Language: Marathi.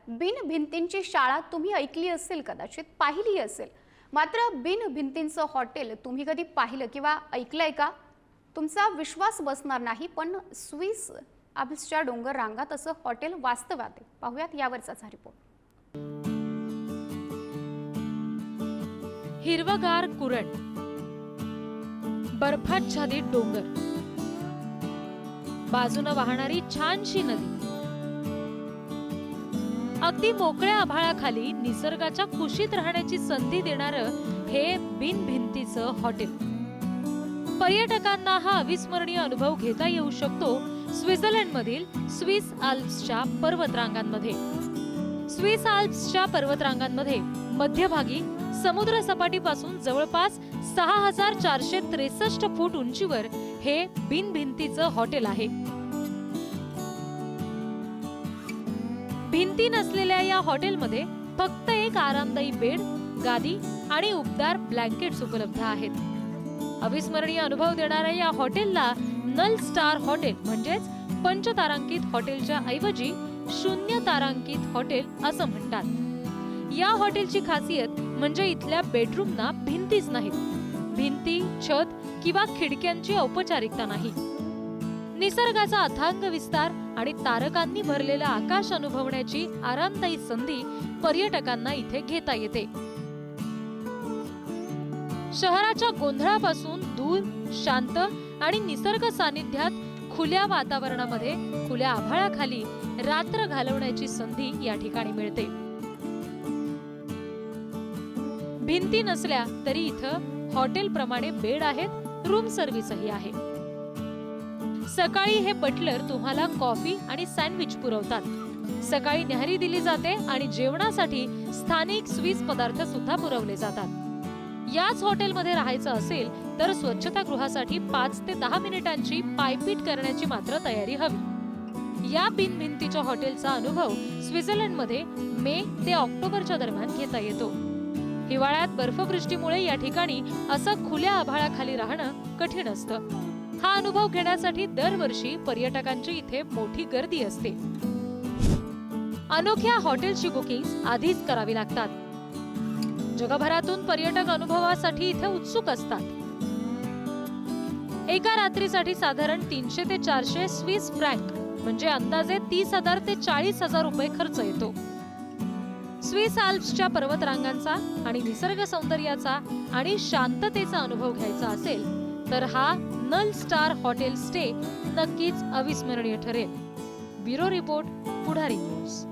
बिन भिंतींची शाळा तुम्ही ऐकली असेल, कदाचित पाहिली असेल. मात्र बिन भिंतींचं हॉटेल तुम्ही कधी पाहिलं किंवा ऐकलंय का? तुमचा विश्वास बसणार नाही, पण स्विस आल्प्सच्या डोंगर रांगात असं हॉटेल वास्तवात आहे. पाहूयात यावरचाच हा रिपोर्ट. हिरवगार कुरण, बर्फाच्छादित डोंगर, बाजूनं वाहणारी छानशी नदी, अगदी मोकळ्या आभाळाखाली निसर्गाच्या कुशीत राहण्याची संधी देणारं हे बिन भिंतीचं हॉटेल. पर्यटकांना हा अविस्मरणीय अनुभव घेता येऊ शकतो स्वित्झर्लंडमधील स्विस आल्प्सच्या पर्वतरांगांमध्ये. स्विस आल्प्सच्या पर्वतरांगांमध्ये मध्यभागी समुद्र सपाटीपासून जवळपास 6463 फूट उंचीवर हे बिन भिंतीचं हॉटेल आहे. भिंती नसलेल्या या हॉटेलमध्ये फक्त एक आरामदायी बेड, गादी आणि उबदार ब्लँकेट्स उपलब्ध आहेत. अविस्मरणीय अनुभव देणाऱ्या या हॉटेलला नल स्टार हॉटेल म्हणजेच पंचतारांकित हॉटेलच्या ऐवजी 0 तारांकित हॉटेल असं म्हणतात. या हॉटेलची खासियत म्हणजे इथल्या बेडरूमना भिंतीच नाहीत. भिंती, छत किंवा खिडक्यांची औपचारिकता नाही. निसर्गाचा अथांग विस्तार आणि तारकांनी भरलेलं आकाश अनुभवण्याची आरामदायी संधी पर्यटकांना इथे घेता येते. शहराच्या गोंधळापासून दूर, शांत आणि निसर्ग सानिध्यात खुल्या वातावरणामध्ये खुल्या आभाळाखाली रात्र घालवण्याची संधी या ठिकाणी मिळते. भिंती नसल्या तरी इथं हॉटेल प्रमाणे बेड आहेत, रूम सर्व्हिसही आहे. सकाळी हे बटलर तुम्हाला कॉफी आणि सँडविच पुरवतात. सकाळी न्याहारी दिली जाते आणि जेवणासाठी स्थानिक स्विस पदार्थ सुद्धा पुरवले जातात. याच हॉटेलमध्ये राहायचं असेल तर स्वच्छतागृहासाठी 5 ते 10 मिनिटांची पायपीट करण्याची मात्र तयारी हवी. या बिन भिंतीच्या हॉटेलचा अनुभव स्वित्झर्लंडमध्ये मे ते ऑक्टोबरच्या दरम्यान घेता येतो. हिवाळ्यात बर्फवृष्टीमुळे या ठिकाणी असं खुल्या आभाळाखाली राहणं कठीण असतं. हा अनुभव घेण्यासाठी दरवर्षी पर्यटकांची इथे मोठी गर्दी असते. अनोख्या हॉटेलची बुकिंग आधीच करावी लागतात. जगभरातून पर्यटक अनुभवासाठी इथे उत्सुक असतात. एका रात्रीसाठी साधारण 300 ते 400 स्विस फ्रँक म्हणजे अंदाजे 30,000 ते 40,000 रुपये खर्च येतो. स्विस आल्प्सच्या पर्वतरांगांचा आणि निसर्ग सौंदर्याचा आणि शांततेचा अनुभव घ्यायचा असेल तर हा नल स्टार हॉटेल स्टे नक्कीच अविस्मरणीय ठरेल. ब्युरो रिपोर्ट, पुढारी न्यूज.